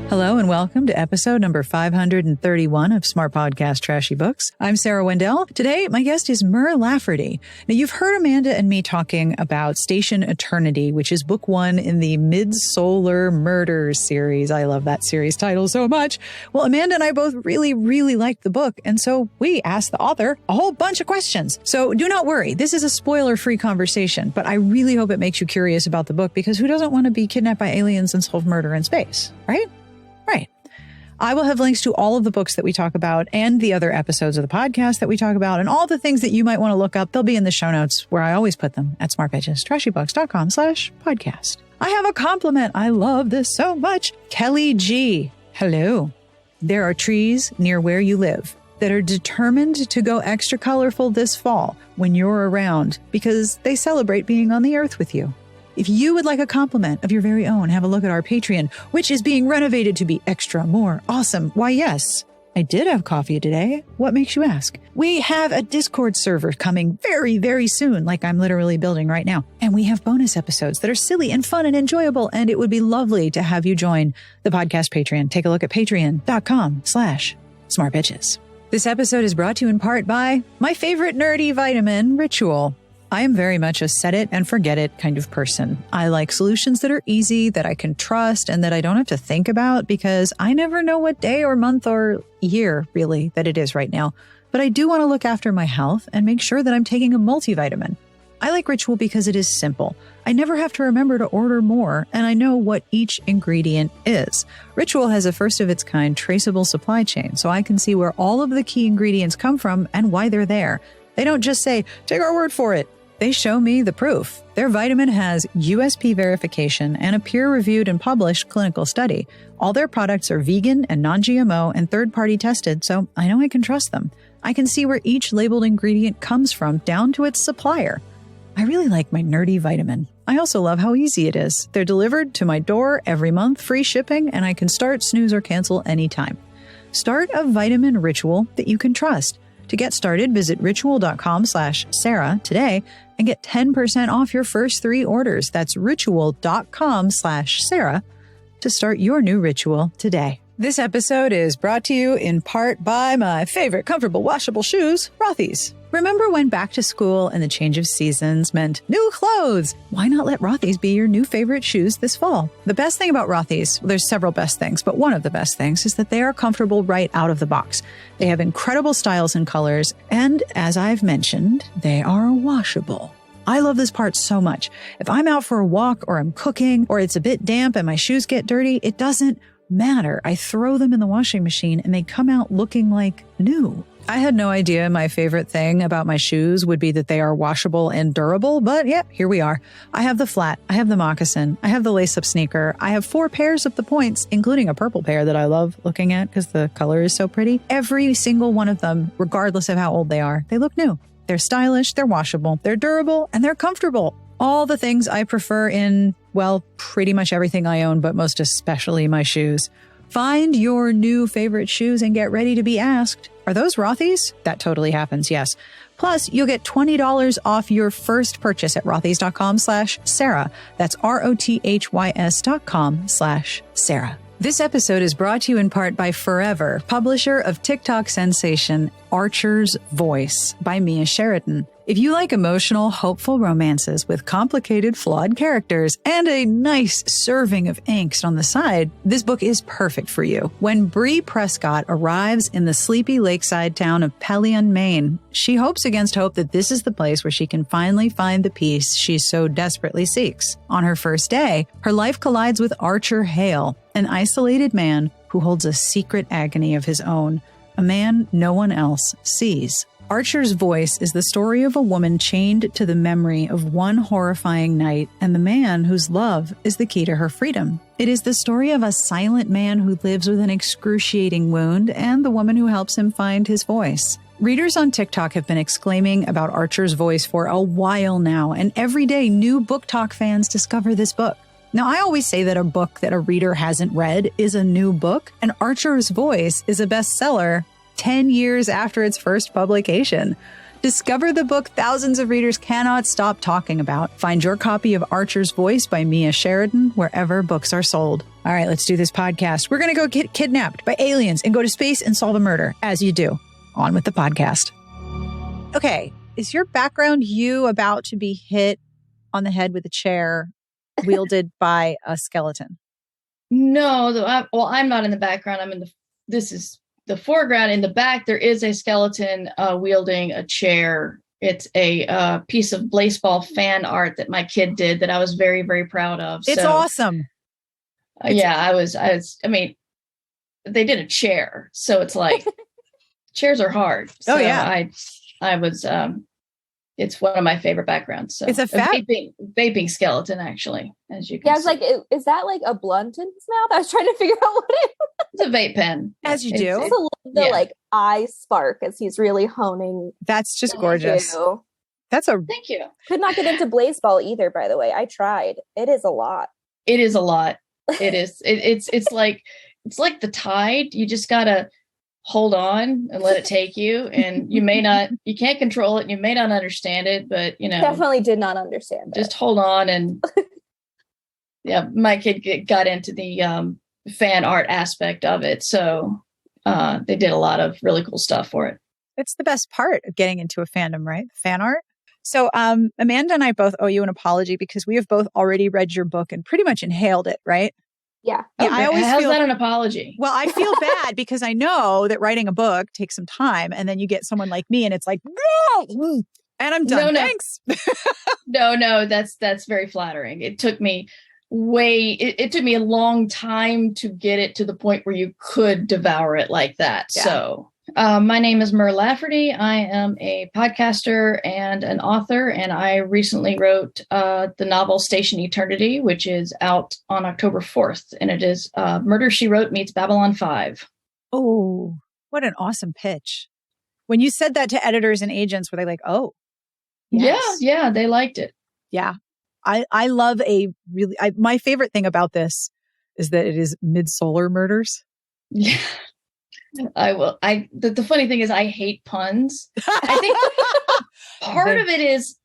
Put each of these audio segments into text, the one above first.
Hello and welcome to episode number 531 of Smart Podcast Trashy Books. I'm Sarah Wendell. Today, my guest is Mur Lafferty. Now, you've heard Amanda and me talking about Station Eternity, which is book one in the Midsolar Murders series. I love that series title so much. Well, Amanda and I both really liked the book, and so we asked the author a whole bunch of questions. So do not worry, this is a spoiler-free conversation, but I really hope it makes you curious about the book, because who doesn't want to be kidnapped by aliens and solve murder in space, right? Right. I will have links to all of the books that we talk about and the other episodes of the podcast that we talk about and all the things that you might want to look up. They'll be in the show notes where I always put them at smartbitchestrashybooks.com/podcast. I have a compliment. I love this so much. Kelly G. Hello. There are trees near where you live that are determined to go extra colorful this fall when you're around because they celebrate being on the earth with you. If you would like a compliment of your very own, have a look at our Patreon, which is being renovated to be extra more awesome. Why, yes, I did have coffee today. What makes you ask? We have a Discord server coming very soon, like I'm literally building right now. And we have bonus episodes that are silly and fun and enjoyable. And it would be lovely to have you join the podcast Patreon. Take a look at patreon.com/smartbitches. This episode is brought to you in part by my favorite nerdy vitamin, Ritual. I am very much a set it and forget it kind of person. I like solutions that are easy, that I can trust, and that I don't have to think about because I never know what day or month or year, really, that it is right now. But I do want to look after my health and make sure that I'm taking a multivitamin. I like Ritual because it is simple. I never have to remember to order more, and I know what each ingredient is. Ritual has a first-of-its-kind traceable supply chain, so I can see where all of the key ingredients come from and why they're there. They don't just say, take our word for it. They show me the proof. Their vitamin has USP verification and a peer-reviewed and published clinical study. All their products are vegan and non-GMO and third-party tested, so I know I can trust them. I can see where each labeled ingredient comes from down to its supplier. I really like my nerdy vitamin. I also love how easy it is. They're delivered to my door every month, free shipping, and I can start, snooze, or cancel anytime. Start a vitamin ritual that you can trust. To get started, visit ritual.com/Sarah today and get 10% off your first 3 orders. That's ritual.com/Sarah to start your new ritual today. This episode is brought to you in part by my favorite comfortable washable shoes, Rothy's. Remember when back to school and the change of seasons meant new clothes? Why not let Rothy's be your new favorite shoes this fall? The best thing about Rothy's, well, there's several best things, but one of the best things is that they are comfortable right out of the box. They have incredible styles and colors, and as I've mentioned, they are washable. I love this part so much. If I'm out for a walk or I'm cooking or it's a bit damp and my shoes get dirty, it doesn't matter. I throw them in the washing machine and they come out looking like new. I had no idea my favorite thing about my shoes would be that they are washable and durable, but yeah, here we are. I have the flat, I have the moccasin, I have the lace-up sneaker, I have 4 pairs of the points, including a purple pair that I love looking at because the color is so pretty. Every single one of them, regardless of how old they are, they look new. They're stylish, they're washable, they're durable, and they're comfortable. All the things I prefer in, well, pretty much everything I own, but most especially my shoes. Find your new favorite shoes and get ready to be asked, are those Rothy's? That totally happens, yes. Plus, you'll get $20 off your first purchase at rothys.com/Sarah. That's ROTHYS.com/Sarah. This episode is brought to you in part by Forever, publisher of TikTok sensation Archer's Voice by Mia Sheridan. If you like emotional, hopeful romances with complicated, flawed characters and a nice serving of angst on the side, this book is perfect for you. When Bree Prescott arrives in the sleepy lakeside town of Pelion, Maine, she hopes against hope that this is the place where she can finally find the peace she so desperately seeks. On her first day, her life collides with Archer Hale, an isolated man who holds a secret agony of his own, a man no one else sees. Archer's Voice is the story of a woman chained to the memory of one horrifying night and the man whose love is the key to her freedom. It is the story of a silent man who lives with an excruciating wound and the woman who helps him find his voice. Readers on TikTok have been exclaiming about Archer's Voice for a while now, and every day new Book Talk fans discover this book. Now, I always say that a book that a reader hasn't read is a new book, and Archer's Voice is a bestseller 10 years after its first publication. Discover the book thousands of readers cannot stop talking about. Find your copy of Archer's Voice by Mia Sheridan wherever books are sold. All right, let's do this podcast. We're going to go get kidnapped by aliens and go to space and solve a murder, as you do. On with the podcast. Okay, is your background you about to be hit on the head with a chair wielded by a skeleton? No, I'm not in the background. This is the foreground. In the back, there is a skeleton wielding a chair. It's a piece of baseball fan art that my kid did that I was very, very proud of. It's awesome. I was. I mean, they did a chair, so it's like chairs are hard. So oh yeah, I was. It's one of my favorite backgrounds. So it's a vaping skeleton, actually, as you can. Yeah, I was like, is that like a blunt in his mouth? I was trying to figure out what it was. It's a vape pen, as you do. It's the like eye spark as he's really honing. That's just gorgeous. Thank you. Could not get into baseball either, by the way. I tried. It is a lot. It is a lot. It is. It's like the tide. You just gotta hold on and let it take you, and you can't control it, and you may not understand it, but definitely did not understand just hold on. And yeah, my kid got into the fan art aspect of it, so they did a lot of really cool stuff for it. It's the best part of getting into a fandom, right? Fan art. So Amanda and I both owe you an apology because we have both already read your book and pretty much inhaled it, right? Yeah. I always feel that an apology. Well, I feel bad because I know that writing a book takes some time, and then you get someone like me and it's like, no! And I'm done. No. Thanks. No, that's very flattering. It took me it took me a long time to get it to the point where you could devour it like that. Yeah. So my name is Mur Lafferty. I am a podcaster and an author, and I recently wrote the novel Station Eternity, which is out on October 4th, and it is Murder, She Wrote meets Babylon 5. Oh, what an awesome pitch. When you said that to editors and agents, were they like, oh, yes. Yeah, they liked it. Yeah. I love my favorite thing about this is that it is Midsolar Murders. Yeah. I will. The funny thing is I hate puns. I think part of it is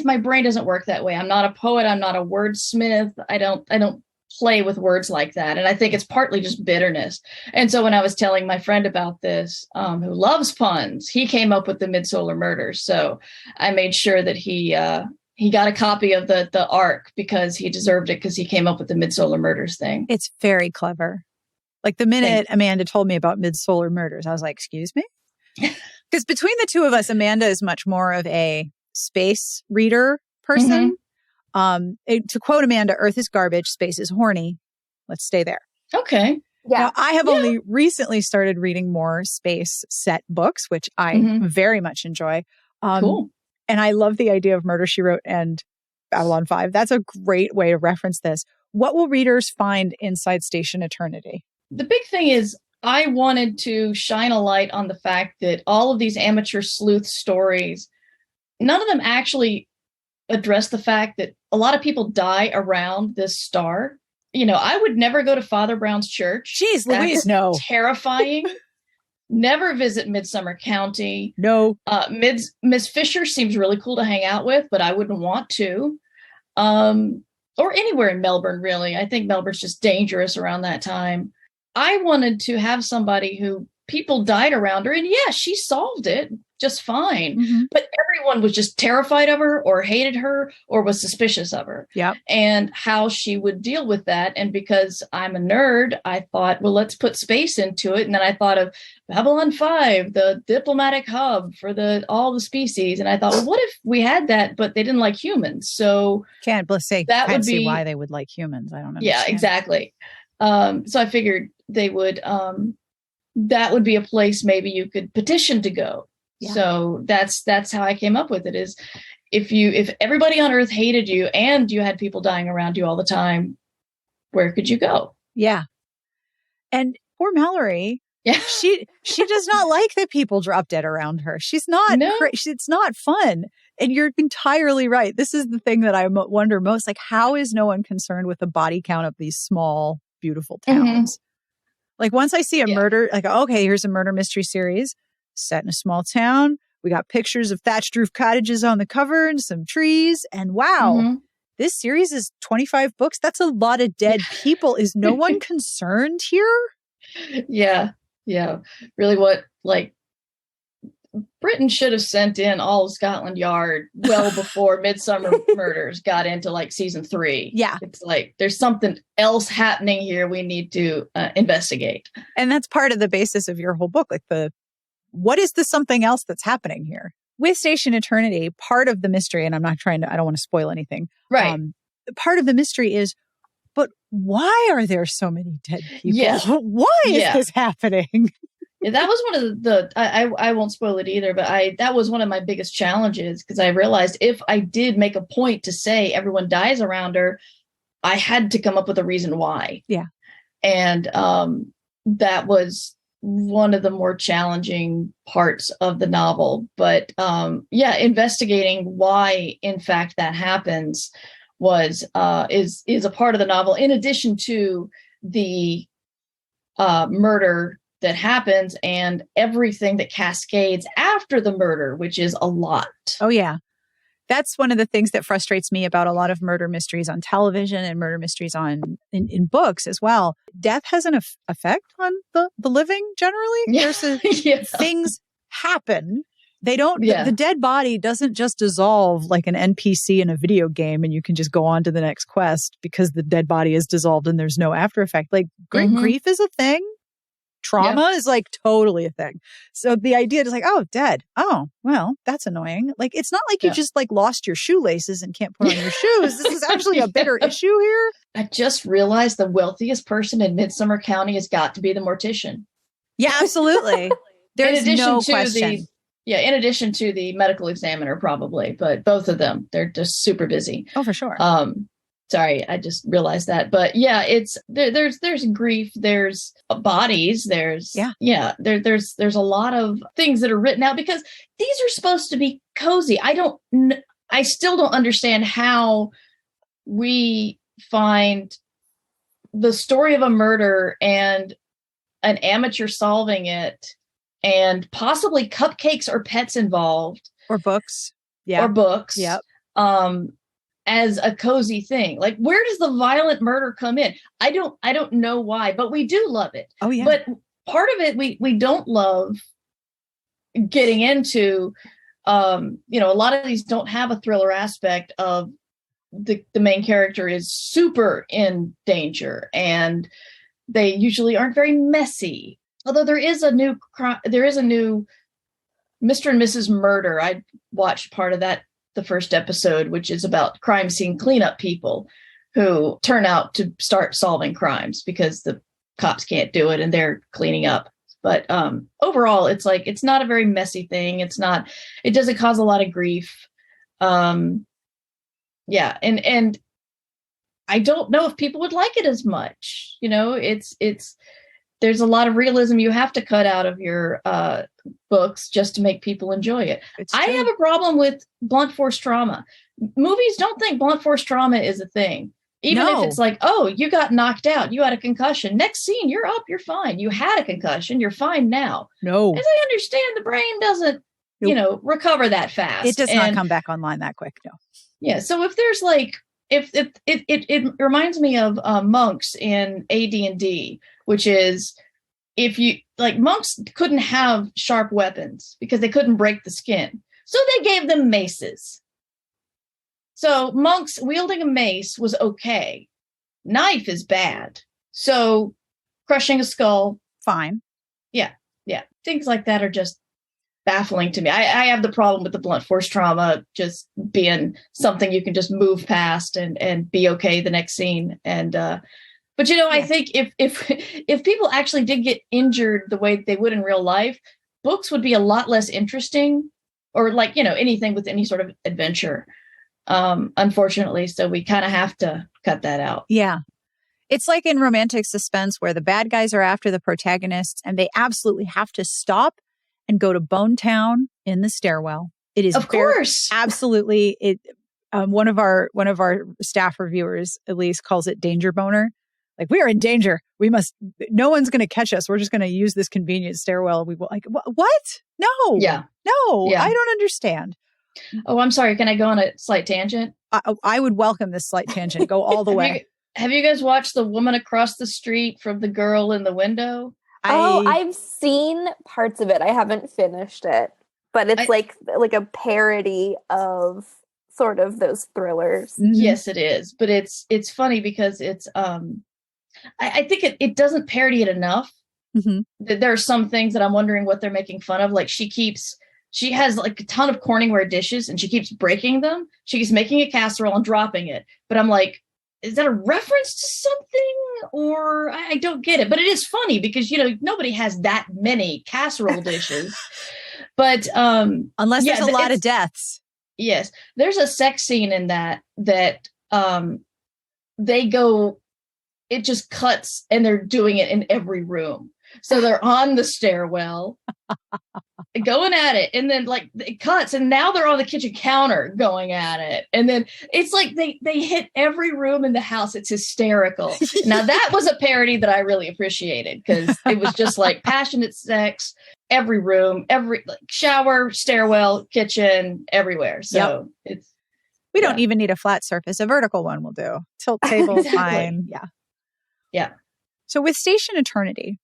my brain doesn't work that way. I'm not a poet. I'm not a wordsmith. I don't play with words like that. And I think it's partly just bitterness. And so when I was telling my friend about this, who loves puns, he came up with the Midsolar Murders. So I made sure that he got a copy of the arc because he deserved it, because he came up with the Midsolar Murders thing. It's very clever. Like the minute Amanda told me about Midsolar Murders, I was like, excuse me? Because between the two of us, Amanda is much more of a space reader person. Mm-hmm. To quote Amanda, Earth is garbage, space is horny. Let's stay there. Okay. Yeah. Now, I have only recently started reading more space set books, which I very much enjoy. Cool. And I love the idea of Murder, She Wrote and Babylon 5. That's a great way to reference this. What will readers find inside Station Eternity? The big thing is I wanted to shine a light on the fact that all of these amateur sleuth stories, none of them actually address the fact that a lot of people die around this star. I would never go to Father Brown's church. Jeez, Louise, no. Terrifying. Never visit Midsummer County. No. Miss Fisher seems really cool to hang out with, but I wouldn't want to. Or anywhere in Melbourne, really. I think Melbourne's just dangerous around that time. I wanted to have somebody who people died around her, and she solved it just fine. Mm-hmm. But everyone was just terrified of her or hated her or was suspicious of her. Yeah. And how she would deal with that. And because I'm a nerd, I thought, well, let's put space into it. And then I thought of Babylon 5, the diplomatic hub for all the species. And I thought, well, what if we had that, but they didn't like humans? So can't see why they would like humans. I don't know. Yeah, exactly. So I figured they would, that would be a place maybe you could petition to go. Yeah. So that's how I came up with it, is if everybody on Earth hated you and you had people dying around you all the time, where could you go? Yeah. And poor Mallory, she does not like that people drop dead around her. She's not, it's not fun. And you're entirely right. This is the thing that I wonder most, like, how is no one concerned with the body count of these small, beautiful towns? Like once I see a murder, like, okay, here's a murder mystery series set in a small town We got pictures of thatched roof cottages on the cover and some trees. And wow, this series is 25 books. That's a lot of dead people. Is no one concerned here? Yeah. Really what, like, Britain should have sent in all of Scotland Yard well before Midsolar Murders got into like season 3. Yeah. It's like, there's something else happening here we need to investigate. And that's part of the basis of your whole book. Like what is the something else that's happening here? With Station Eternity, part of the mystery, and I don't want to spoil anything. Right. Part of the mystery is, but why are there so many dead people? Yeah. Why is this happening? Yeah, that was one of I won't spoil it either, but that was one of my biggest challenges, because I realized if I did make a point to say everyone dies around her, I had to come up with a reason why. Yeah. And that was one of the more challenging parts of the novel. But investigating why, in fact, that happens is a part of the novel, in addition to the murder that happens and everything that cascades after the murder, which is a lot. Oh, yeah. That's one of the things that frustrates me about a lot of murder mysteries on television and murder mysteries in books as well. Death has an effect on the living generally. Yeah. Things happen. They don't, the dead body doesn't just dissolve like an NPC in a video game and you can just go on to the next quest because the dead body is dissolved and there's no after effect. Like grief is a thing. Trauma is like totally a thing. So the idea is like, oh, dead. Oh, well, that's annoying. Like, it's not like you just like lost your shoelaces and can't put on your shoes. This is actually a bigger issue here. I just realized the wealthiest person in Midsummer County has got to be the mortician. Yeah, absolutely. There's no question. In addition to the medical examiner, probably, but both of them, they're just super busy. Oh, for sure. Sorry, I just realized that. But yeah, it's there's grief, there's bodies, there's a lot of things that are written out because these are supposed to be cozy. I still don't understand how we find the story of a murder and an amateur solving it and possibly cupcakes or pets involved. Or books. Yeah. Or books. Yep. As a cozy thing. Like, where does the violent murder come in? I don't know why, but we do love it. Oh yeah. But part of it we don't love getting into. A lot of these don't have a thriller aspect of the main character is super in danger and they usually aren't very messy. Although there is a new Mr. and Mrs. Murder. I watched part of that, the first episode, which is about crime scene cleanup people who turn out to start solving crimes because the cops can't do it and they're cleaning up. But overall, it's like, it's not a very messy thing. It doesn't cause a lot of grief. And I don't know if people would like it as much. There's a lot of realism you have to cut out of your books just to make people enjoy it. I have a problem with blunt force trauma. Movies don't think blunt force trauma is a thing. Even if it's like, oh, you got knocked out, you had a concussion. Next scene, you're up, you're fine. You had a concussion, you're fine now. No. As I understand, the brain doesn't, recover that fast. It does not come back online that quick. No. Yeah. So if there's like, if it reminds me of monks in AD&D, which is, if you like, monks couldn't have sharp weapons because they couldn't break the skin. So they gave them maces. So monks wielding a mace was okay. Knife is bad. So crushing a skull. Fine. Yeah. Things like that are just baffling to me. I have the problem with the blunt force trauma just being something you can just move past and be okay the next scene. And, but I think if people actually did get injured the way they would in real life, books would be a lot less interesting, or like, anything with any sort of adventure. Unfortunately, so we kind of have to cut that out. Yeah. It's like in romantic suspense where the bad guys are after the protagonists and they absolutely have to stop and go to Bone Town in the stairwell. It is, of course, absolutely. It one of our staff reviewers, at least, calls it danger boner, Like, we are in danger. No one's going to catch us. We're just going to use this convenient stairwell. We will like, what? No. Yeah. No, Yeah. I don't understand. Oh, I'm sorry. Can I go on a slight tangent? I would welcome this slight tangent. Go all the way. Have you guys watched The Woman Across the Street from the Girl in the Window? I've seen parts of it. I haven't finished it, but it's like a parody of sort of those thrillers. Mm-hmm. Yes, it is. But it's funny because it's I think it doesn't parody it enough. Mm-hmm. There are some things that I'm wondering what they're making fun of. Like she has like a ton of Corningware dishes and she keeps breaking them. She keeps making a casserole and dropping it. But I'm like, is that a reference to something? Or I don't get it. But it is funny because, nobody has that many casserole dishes. But unless there's a lot of deaths. Yes. There's a sex scene in that they go, it just cuts and they're doing it in every room. So they're on the stairwell going at it. And then like it cuts and now they're on the kitchen counter going at it. And then it's like they hit every room in the house. It's hysterical. Now that was a parody that I really appreciated because it was just like passionate sex, every room, every like, shower, stairwell, kitchen, everywhere. So we don't even need a flat surface. A vertical one will do. Tilt table, Exactly. fine. Yeah. Yeah. So with Station Eternity,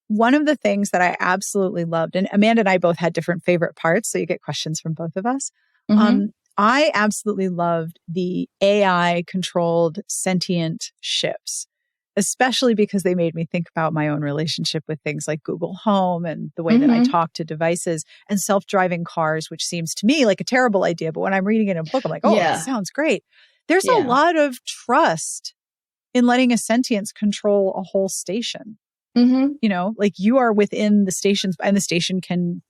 one of the things that I absolutely loved, and Amanda and I both had different favorite parts, so you get questions from both of us. Mm-hmm. I absolutely loved the AI-controlled sentient ships, especially because they made me think about my own relationship with things like Google Home and the way that I talk to devices and self-driving cars, which seems to me like a terrible idea. But when I'm reading it in a book, I'm like, it sounds great. There's a lot of trust in letting a sentience control a whole station. Mm-hmm. Like you are within the stations and the station can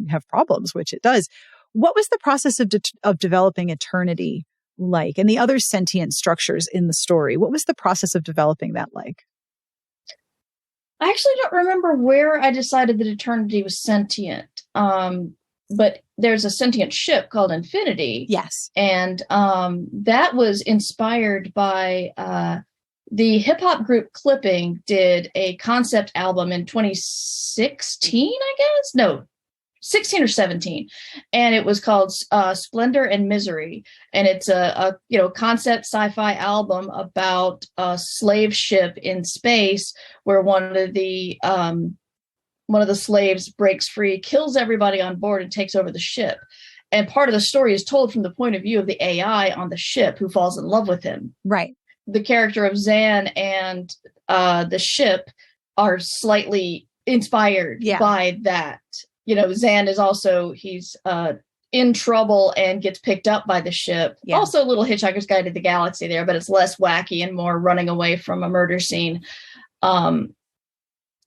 have problems, which it does. What was the process of developing Eternity like and the other sentient structures in the story? What was the process of developing that like? I actually don't remember where I decided that Eternity was sentient. But there's a sentient ship called Infinity. Yes. And that was inspired by the hip hop group Clipping did a concept album in 2016, I guess. No, 16 or 17. And it was called Splendor and Misery. And it's a concept sci-fi album about a slave ship in space where one of the slaves breaks free, kills everybody on board and takes over the ship. And part of the story is told from the point of view of the AI on the ship who falls in love with him. Right. The character of Zan and the ship are slightly inspired by that. Zan is also, he's in trouble and gets picked up by the ship. Yeah. Also a little Hitchhiker's Guide to the Galaxy there, but it's less wacky and more running away from a murder scene.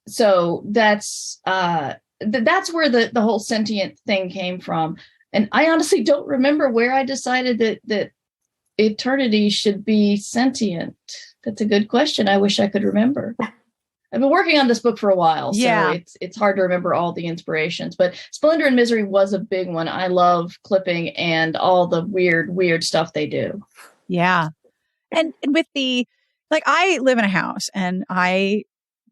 So that's where the whole sentient thing came from. And I honestly don't remember where I decided that Eternity should be sentient. That's a good question. I wish I could remember. I've been working on this book for a while, so it's hard to remember all the inspirations. But Splendor and Misery was a big one. I love Clipping and all the weird stuff they do. Yeah. And with I live in a house and I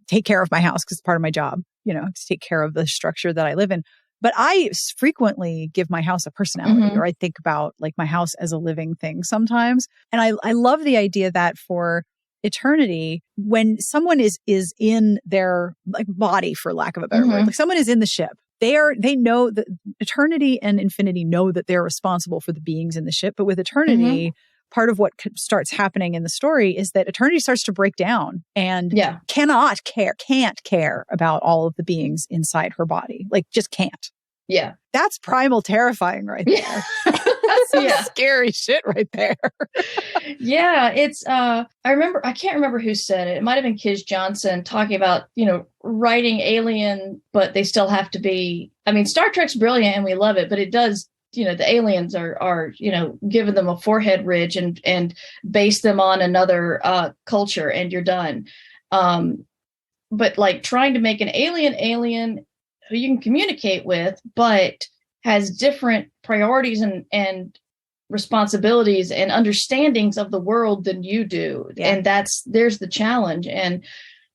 take care of my house because it's part of my job, to take care of the structure that I live in. But I frequently give my house a personality, or I think about like my house as a living thing sometimes. And I love the idea that for Eternity, when someone is in their like body, for lack of a better word, like someone is in the ship, they know that Eternity and Infinity know that they're responsible for the beings in the ship. But with Eternity, part of what starts happening in the story is that Eternity starts to break down and can't care about all of the beings inside her body. Like just can't. Yeah. That's primal terrifying right there. That's some scary shit right there. It's, I can't remember who said it. It might've been Kiz Johnson talking about, writing alien, but they still have to be, Star Trek's brilliant and we love it, but it does, the aliens are giving them a forehead ridge and base them on another culture and you're done. But like trying to make an alien who you can communicate with, but has different priorities and responsibilities and understandings of the world than you do. Yeah. And there's the challenge. And,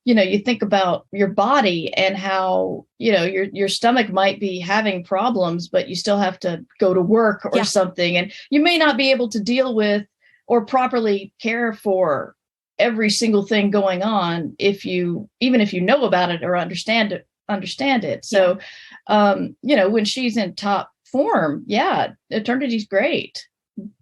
you think about your body and how, your stomach might be having problems, but you still have to go to work or something. And you may not be able to deal with or properly care for every single thing going on even if you know about it or understand it. So, when she's in top form, Eternity's great,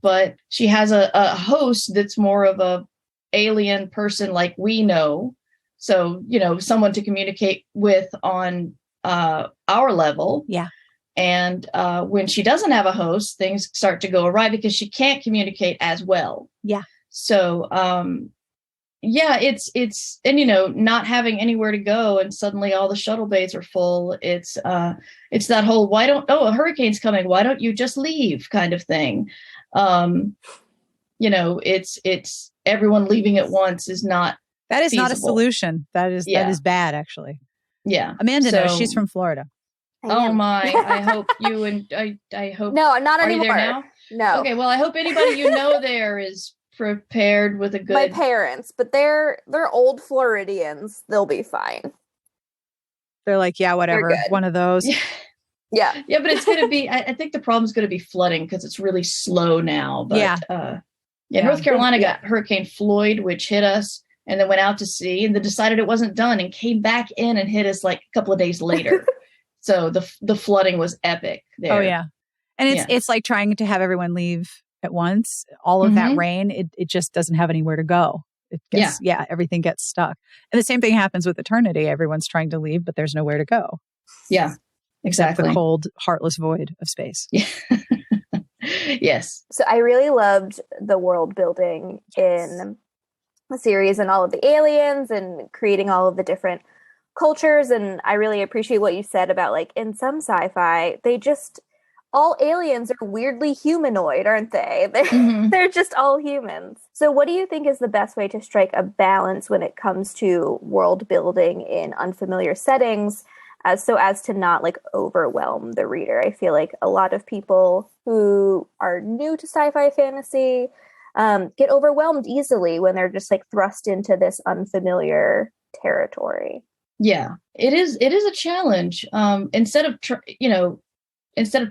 but she has a host that's more of a alien person like we know. So, someone to communicate with on our level. Yeah. And when she doesn't have a host, things start to go awry because she can't communicate as well. Yeah. So, it's not having anywhere to go and suddenly all the shuttle bays are full. It's that whole, a hurricane's coming, why don't you just leave kind of thing. It's everyone leaving at once is not. That is feasible. Not a solution. That is bad, actually. Yeah. Amanda knows. She's from Florida. Oh my! I hope you and I hope. No, not are anymore. You there now? No. Okay. Well, I hope anybody there is prepared with a good. My parents, but they're old Floridians. They'll be fine. They're like, yeah, whatever. One of those. Yeah. But it's going to be. I think the problem is going to be flooding because it's really slow now. But, North Carolina got Hurricane Floyd, which hit us. And then went out to sea and then decided it wasn't done and came back in and hit us like a couple of days later. So the flooding was epic there. Oh, yeah. And it's like trying to have everyone leave at once. All of that rain, it just doesn't have anywhere to go. It gets, everything gets stuck. And the same thing happens with Eternity. Everyone's trying to leave, but there's nowhere to go. Yeah, exactly. The cold, heartless void of space. Yeah. Yes. So I really loved the world building in the series and all of the aliens and creating all of the different cultures. And I really appreciate what you said about, like, in some sci-fi, all aliens are weirdly humanoid, aren't they? They're just all humans. So what do you think is the best way to strike a balance when it comes to world building in unfamiliar settings, as to not like overwhelm the reader? I feel like a lot of people who are new to sci-fi fantasy get overwhelmed easily when they're just like thrust into this unfamiliar territory. Yeah, it is a challenge. Instead of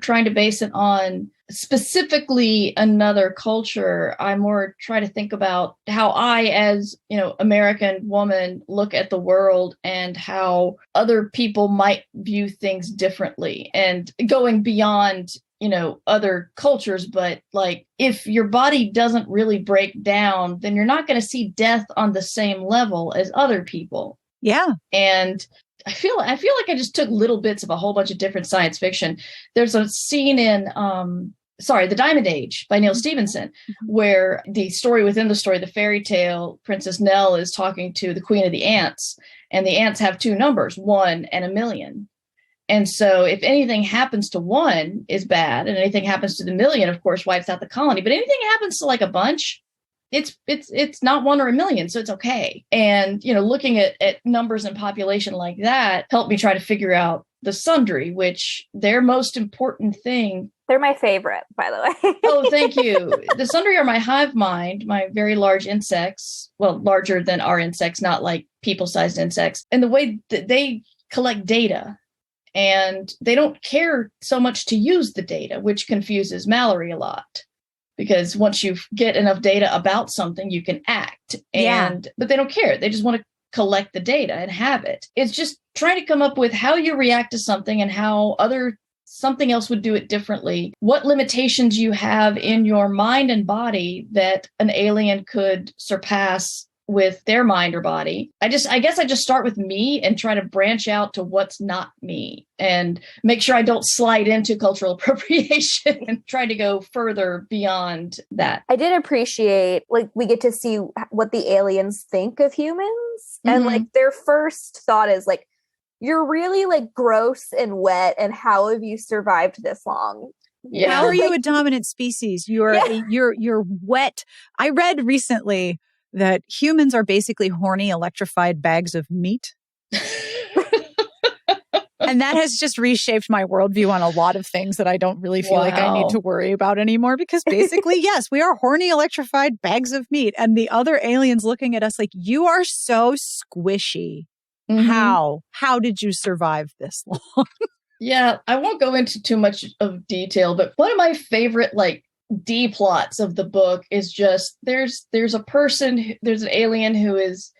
trying to base it on specifically another culture, I more try to think about how I, as American woman, look at the world and how other people might view things differently, and going beyond other cultures. But like, if your body doesn't really break down, then you're not going to see death on the same level as other people. Yeah. And I feel like I just took little bits of a whole bunch of different science fiction. There's a scene in The Diamond Age by Neil Stephenson, where the story within the story, the fairy tale, Princess Nell is talking to the Queen of the Ants, and the ants have two numbers, 1 and 1,000,000. And so if anything happens to one is bad, and anything happens to the 1,000,000, of course, wipes out the colony. But anything happens to like a bunch, it's not 1 or 1,000,000, so it's okay. And, looking at numbers and population like that helped me try to figure out the Sundry, which their most important thing. They're my favorite, by the way. Oh, thank you. The Sundry are my hive mind, my very large insects. Well, larger than our insects, not like people-sized insects. And the way that they collect data, and they don't care so much to use the data, which confuses Mallory a lot. Because once you get enough data about something, you can act. But they don't care. They just want to collect the data and have it. It's just trying to come up with how you react to something and how something else would do it differently. What limitations you have in your mind and body that an alien could surpass with their mind or body. I guess I just start with me and try to branch out to what's not me and make sure I don't slide into cultural appropriation and try to go further beyond that. I did appreciate, like, we get to see what the aliens think of humans. And like their first thought is like, you're really like gross and wet, and how have you survived this long? Yeah. How are you a dominant species? You're wet. I read recently that humans are basically horny, electrified bags of meat. And And that has just reshaped my worldview on a lot of things that I don't really feel like I need to worry about anymore. Because basically, yes, we are horny, electrified bags of meat. And the other aliens looking at us like, you are so squishy. How did you survive this long? Yeah, I won't go into too much of detail, but one of my favorite like D plots of the book is just there's an alien who is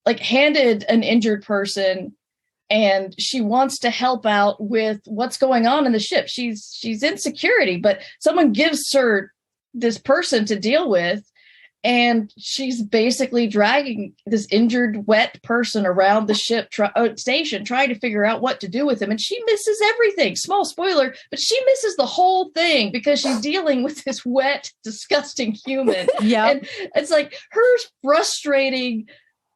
like handed an injured person, and she wants to help out with what's going on in the ship. She's in security, but someone gives her this person to deal with, and she's basically dragging this injured, wet person around the ship station, trying to figure out what to do with him. And she misses everything. Small spoiler, but she misses the whole thing because she's dealing with this wet, disgusting human. Yeah. And it's like her frustrating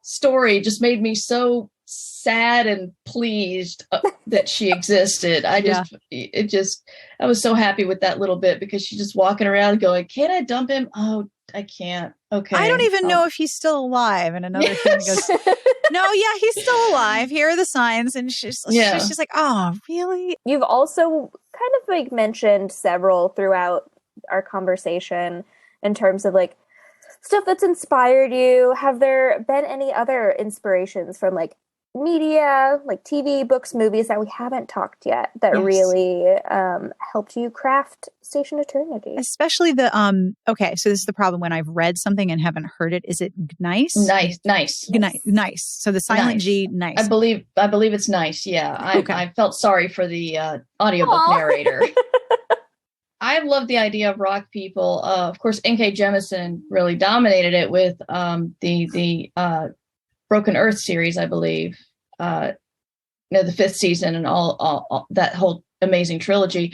story just made me so sad and pleased that she existed. I was so happy with that little bit because she's just walking around going, "Can I dump him? Oh, I can't. Okay. I don't even know if he's still alive." And another human goes, "No, yeah, he's still alive. Here are the signs." And she's just like, "Oh, really?" You've also kind of like mentioned several throughout our conversation in terms of like stuff that's inspired you. Have there been any other inspirations from like media, like TV, books, movies that we haven't talked yet that really helped you craft Station Eternity? Especially the okay, so this is the problem when I've read something and haven't heard it. Is it nice? Nice. So the silent G, nice. I believe it's nice. Yeah. I felt sorry for the audiobook narrator. I love the idea of rock people. Of course, N.K. Jemisin really dominated it with the Broken Earth series, I believe. The 5th season and all that whole amazing trilogy.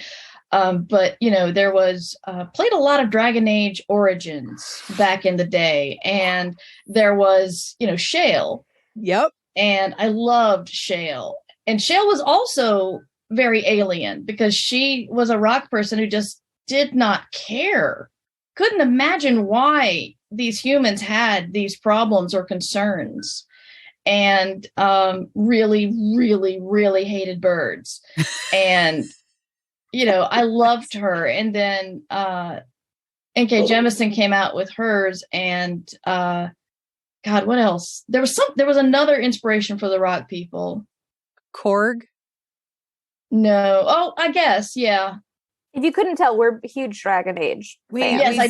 But there was played a lot of Dragon Age Origins back in the day, and there was Shale. Yep. And I loved Shale, and Shale was also very alien because she was a rock person who just did not care, couldn't imagine why these humans had these problems or concerns, and really, really, really hated birds. And I loved her. And then N.K. Jemisin came out with hers, and God, what else? There was another inspiration for the rock people. Korg? No. Oh, I guess, yeah. If you couldn't tell, we're huge Dragon Age fans. I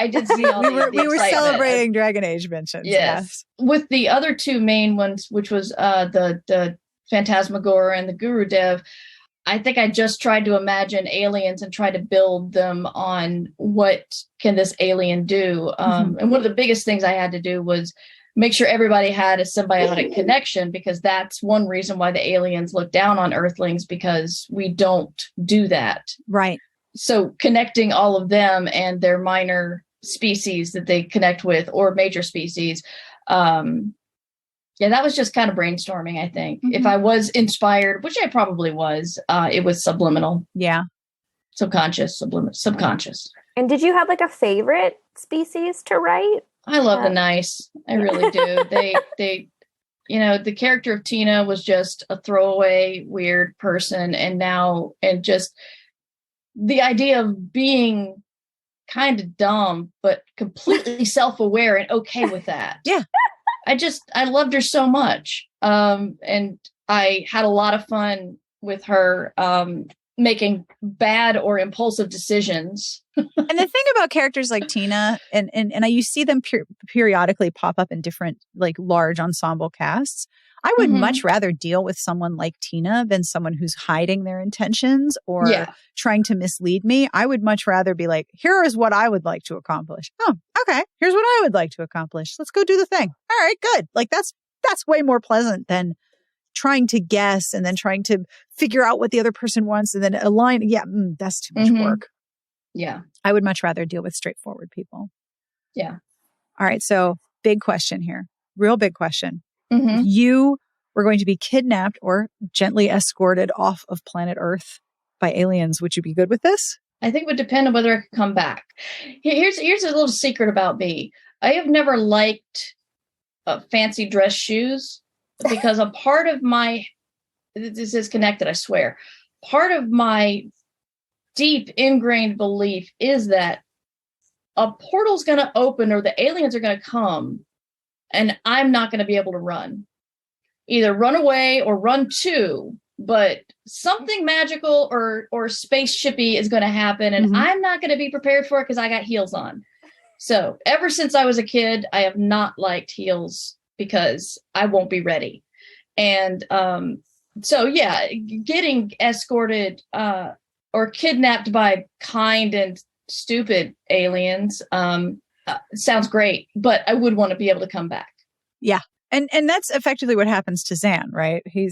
did see all we were celebrating Dragon Age mentions. Yes. With the other two main ones, which was the Phantasmagoria and the Guru Dev, I think I just tried to imagine aliens and try to build them on what can this alien do. And one of the biggest things I had to do was make sure everybody had a symbiotic connection, because that's one reason why the aliens look down on Earthlings, because we don't do that. Right. So connecting all of them and their minor species that they connect with, or major species. That was just kind of brainstorming, I think. If I was inspired, which I probably was, it was subliminal. Yeah. Subconscious. And did you have like a favorite species to write? I love the nice. I really do. They, the character of Tina was just a throwaway, weird person. And just the idea of being kind of dumb, but completely self-aware and okay with that. Yeah. I loved her so much. And I had a lot of fun with her, making bad or impulsive decisions. And the thing about characters like Tina, and you see them periodically pop up in different like large ensemble casts. I would much rather deal with someone like Tina than someone who's hiding their intentions or trying to mislead me. I would much rather be like, here is what I would like to accomplish. Oh, okay. Here's what I would like to accomplish. Let's go do the thing. All right, good. Like that's way more pleasant than trying to guess and then trying to figure out what the other person wants and then align. Yeah, that's too much work. Yeah. I would much rather deal with straightforward people. Yeah. All right. So big question here. Real big question. If you were going to be kidnapped or gently escorted off of planet Earth by aliens, would you be good with this? I think it would depend on whether I could come back. Here's a little secret about me. I have never liked fancy dress shoes, because a part of my this is connected, I swear. Part of my deep ingrained belief is that a portal's going to open or the aliens are going to come and I'm not going to be able to run. Either run away or run to, but something magical or spaceshipy is going to happen and I'm not going to be prepared for it because I got heels on. So ever since I was a kid, I have not liked heels because I won't be ready. And so, yeah, getting escorted or kidnapped by kind and stupid aliens sounds great, but I would want to be able to come back. Yeah. And that's effectively what happens to Zan, right? He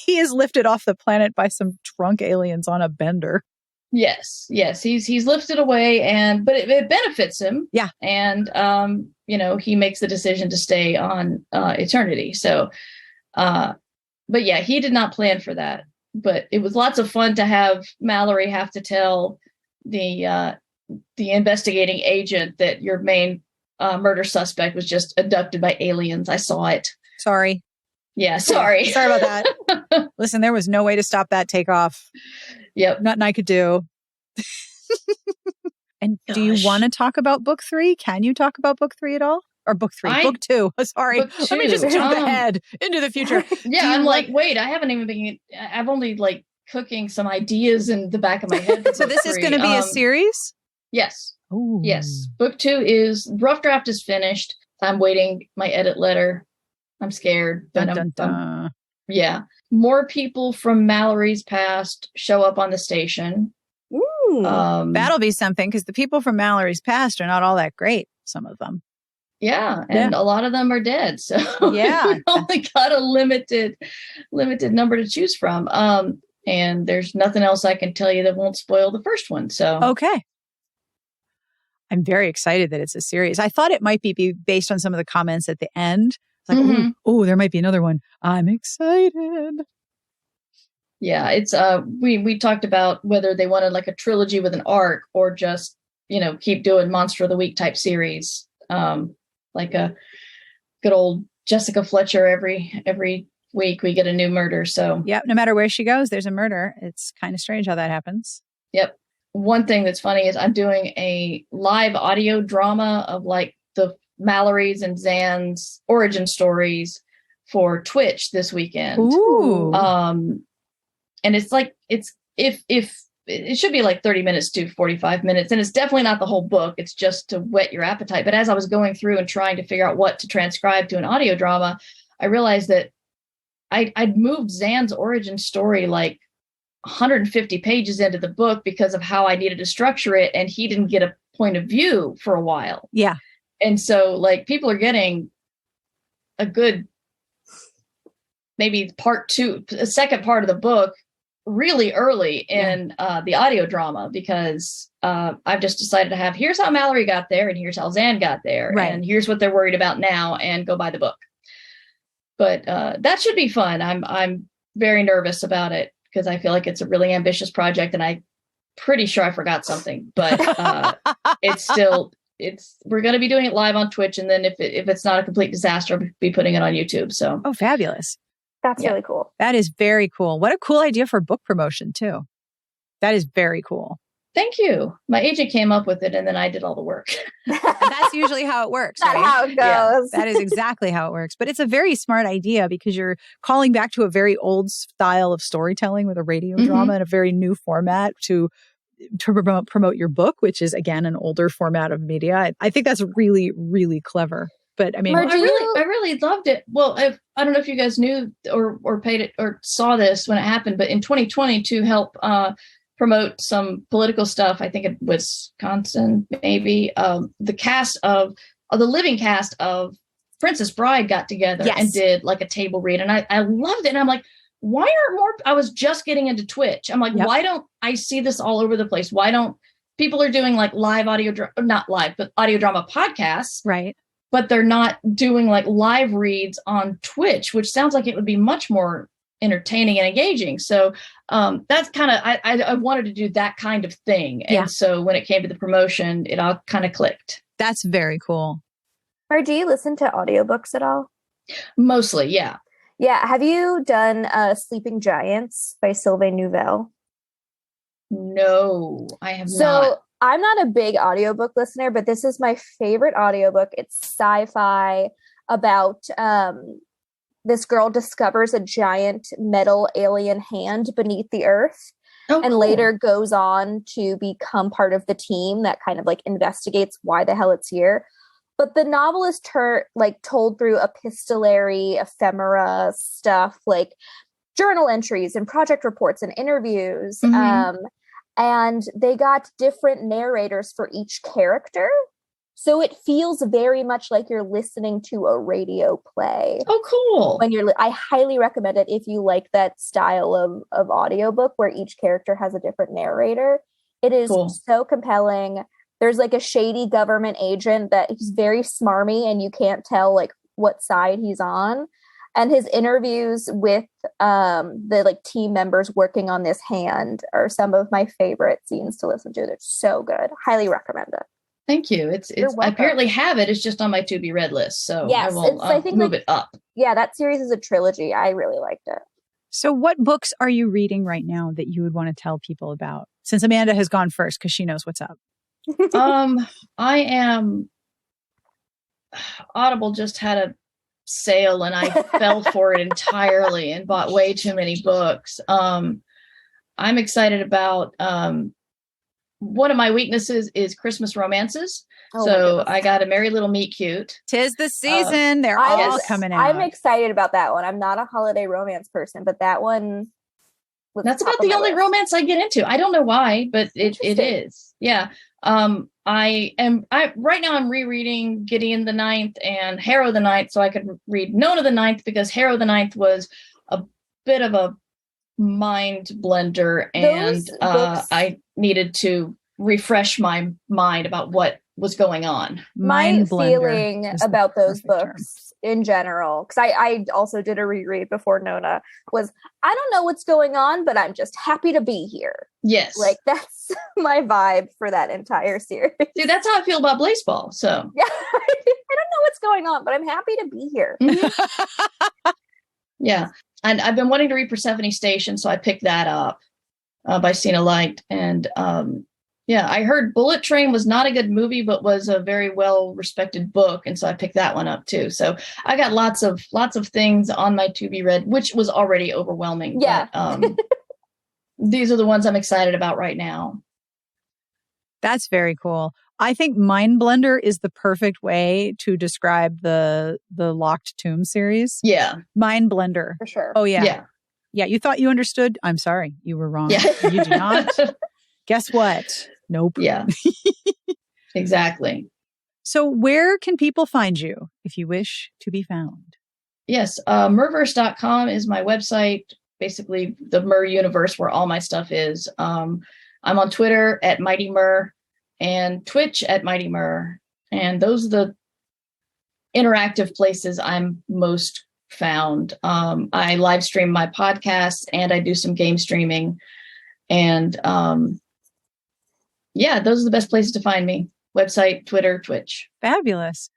is lifted off the planet by some drunk aliens on a bender. Yes. He's lifted away, but it benefits him. Yeah. And he makes the decision to stay on Eternity. So, but yeah, he did not plan for that. But it was lots of fun to have Mallory have to tell the investigating agent that your main murder suspect was just abducted by aliens. I saw it. Sorry. Yeah, sorry. Sorry about that. Listen, there was no way to stop that takeoff. Yep. Nothing I could do. And Gosh. Do you want to talk about book 3? Can you talk about book 3 at all? Or book 3? Book 2. Sorry. Book 2. Let me just jump ahead into the future. Yeah, I'm like, wait, I haven't even been, I've only like cooking some ideas in the back of my head. So this is going to be a series? Yes. Ooh. Yes. Book 2 is, rough draft is finished. I'm waiting my edit letter. I'm scared. But dun, dun, dun. Yeah. More people from Mallory's past show up on the station. Ooh. That'll be something, because the people from Mallory's past are not all that great, some of them. Yeah, and a lot of them are dead. So yeah, we only got a limited number to choose from. And there's nothing else I can tell you that won't spoil the first one. So okay. I'm very excited that it's a series. I thought it might be based on some of the comments at the end. It's like, oh, there might be another one. I'm excited. Yeah, it's we talked about whether they wanted like a trilogy with an arc or just, keep doing Monster of the Week type series. Like a good old Jessica Fletcher every week we get a new murder. So yep, no matter where she goes, there's a murder. It's kind of strange how that happens. Yep. One thing that's funny is I'm doing a live audio drama of like the Mallory's and Zan's origin stories for Twitch this weekend. Ooh. And it's like, if it should be like 30 minutes to 45 minutes. And it's definitely not the whole book. It's just to whet your appetite. But as I was going through and trying to figure out what to transcribe to an audio drama, I realized that I'd moved Zan's origin story like 150 pages into the book because of how I needed to structure it. And he didn't get a point of view for a while. Yeah. And so like people are getting a good, maybe part 2, a second part of the book really early in the audio drama, because I've just decided to have, here's how Mallory got there and here's how Zan got there. Right. And here's what they're worried about now, and go buy the book. But that should be fun. I'm very nervous about it because I feel like it's a really ambitious project and I'm pretty sure I forgot something, but we're going to be doing it live on Twitch. And then if it's not a complete disaster, I'll be putting it on YouTube. So, oh, fabulous. That's really cool. That is very cool. What a cool idea for book promotion too. That is very cool. Thank you. My agent came up with it and then I did all the work. That's usually how it works. That's right? how it goes. Yeah, that is exactly how it works. But it's a very smart idea because you're calling back to a very old style of storytelling with a radio drama and a very new format to promote your book, which is, again, an older format of media. I think that's really, really clever. But I mean, I really loved it. Well, I don't know if you guys knew or paid it or saw this when it happened, but in 2020 to help promote some political stuff, I think it was Wisconsin, maybe the cast of the living cast of Princess Bride got together and did like a table read, and I loved it. And I'm like, why aren't more? I was just getting into Twitch. I'm like, why don't I see this all over the place? Why don't people are doing like live audio, not live, but audio drama podcasts, right? But they're not doing like live reads on Twitch, which sounds like it would be much more entertaining and engaging. So that's kind of, I wanted to do that kind of thing. And so when it came to the promotion, it all kind of clicked. That's very cool. Or do you listen to audiobooks at all? Mostly, yeah. Yeah. Have you done Sleeping Giants by Sylvain Neuvel? No, I have So not. I'm not a big audiobook listener, but this is my favorite audiobook. It's sci-fi about this girl discovers a giant metal alien hand beneath the earth. Oh, and cool. later goes on to become part of the team that kind of like investigates why the hell it's here. But the novel is told through epistolary ephemera stuff, like journal entries and project reports and interviews. And they got different narrators for each character. So it feels very much like you're listening to a radio play. Oh, cool. I highly recommend it if you like that style of audiobook where each character has a different narrator. It is so compelling. There's like a shady government agent that he's very smarmy and you can't tell like what side he's on. And his interviews with the like team members working on this hand are some of my favorite scenes to listen to. They're so good. Highly recommend it. Thank you. It's I apparently have it. It's just on my to be read list. So yes, I think move it up. Yeah, that series is a trilogy. I really liked it. So what books are you reading right now that you would want to tell people about? Since Amanda has gone first because she knows what's up. I am Audible just had a sale and I fell for it entirely and bought way too many books. I'm excited about one of my weaknesses is Christmas romances. So I got A Merry Little Meet Cute. 'Tis the season. They're all coming out. I'm excited about that one. I'm not a holiday romance person, but that one that's about the only romance I get into. I don't know why, but it is. Yeah. Right now I'm rereading Gideon the Ninth and Harrow the Ninth so I could read Nona the Ninth because Harrow the Ninth was a bit of a mind blender and I needed to refresh my mind about what was going on. My feeling about those books in general, because I also did a reread before Nona, was I don't know what's going on, but I'm just happy to be here. Yes. Like that's my vibe for that entire series. Dude, that's how I feel about Blazeball. So yeah, I don't know what's going on, but I'm happy to be here. Mm-hmm. Yeah. And I've been wanting to read Persephone Station, so I picked that up by Sina Light. And I heard Bullet Train was not a good movie, but was a very well-respected book. And so I picked that one up too. So I got lots of things on my to be read, which was already overwhelming. Yeah. But, these are the ones I'm excited about right now. That's very cool. I think Mind Blender is the perfect way to describe the Locked Tomb series. Yeah. Mind Blender. For sure. Oh, yeah. Yeah. Yeah. You thought you understood? I'm sorry. You were wrong. Yeah. You do not. Guess what? Nope. Yeah. Exactly. So where can people find you if you wish to be found? Yes. Murverse.com is my website. Basically the Mur universe where all my stuff is. I'm on Twitter at Mighty Mur and Twitch at Mighty Mur. And those are the interactive places I'm most found. I live stream my podcasts and I do some game streaming. And those are the best places to find me. Website, Twitter, Twitch. Fabulous.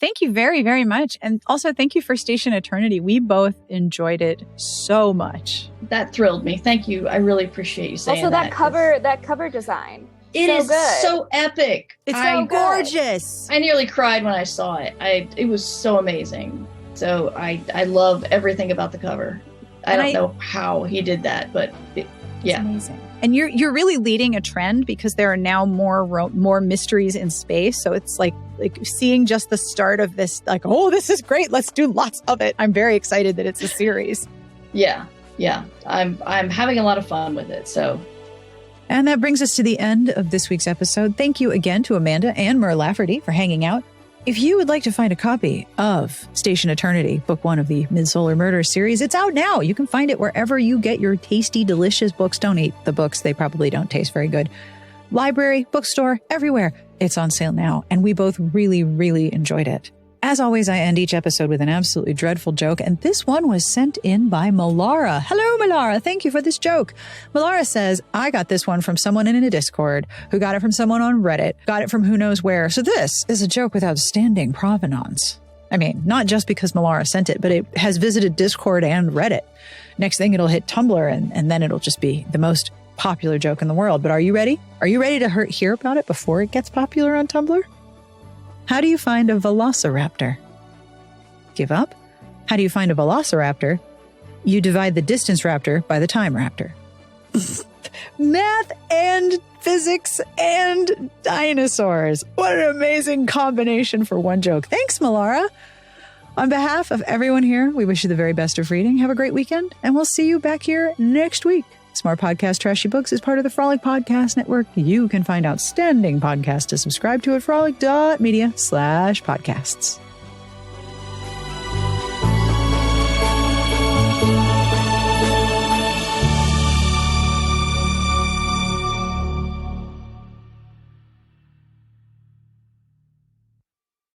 Thank you very, very much. And also thank you for Station Eternity. We both enjoyed it so much. That thrilled me. Thank you. I really appreciate you saying that. Also, that cover design. It is so epic. It's so gorgeous. I nearly cried when I saw it. It was so amazing. So I love everything about the cover. I don't know how he did that, but it's amazing. And you're really leading a trend because there are now more mysteries in space. So it's like seeing just the start of this, like, oh, this is great. Let's do lots of it. I'm very excited that it's a series. Yeah. I'm having a lot of fun with it. So. And that brings us to the end of this week's episode. Thank you again to Amanda and Mur Lafferty for hanging out. If you would like to find a copy of Station Eternity, book 1 of the Midsolar Murders series, it's out now. You can find it wherever you get your tasty, delicious books. Don't eat the books. They probably don't taste very good. Library, bookstore, everywhere. It's on sale now. And we both really, really enjoyed it. As always, I end each episode with an absolutely dreadful joke, and this one was sent in by Malara. Hello, Malara. Thank you for this joke. Malara says, I got this one from someone in a Discord, who got it from someone on Reddit, got it from who knows where. So this is a joke with outstanding provenance. I mean, not just because Melara sent it, but it has visited Discord and Reddit. Next thing, it'll hit Tumblr, and then it'll just be the most popular joke in the world. But are you ready? Are you ready to hear about it before it gets popular on Tumblr? How do you find a velociraptor? Give up? How do you find a velociraptor? You divide the distance raptor by the time raptor. Math and physics and dinosaurs. What an amazing combination for one joke. Thanks, Melara. On behalf of everyone here, we wish you the very best of reading. Have a great weekend, and we'll see you back here next week. Smart Podcast Trashy Books is part of the Frolic Podcast Network. You can find outstanding podcasts to subscribe to at frolic.media/podcasts.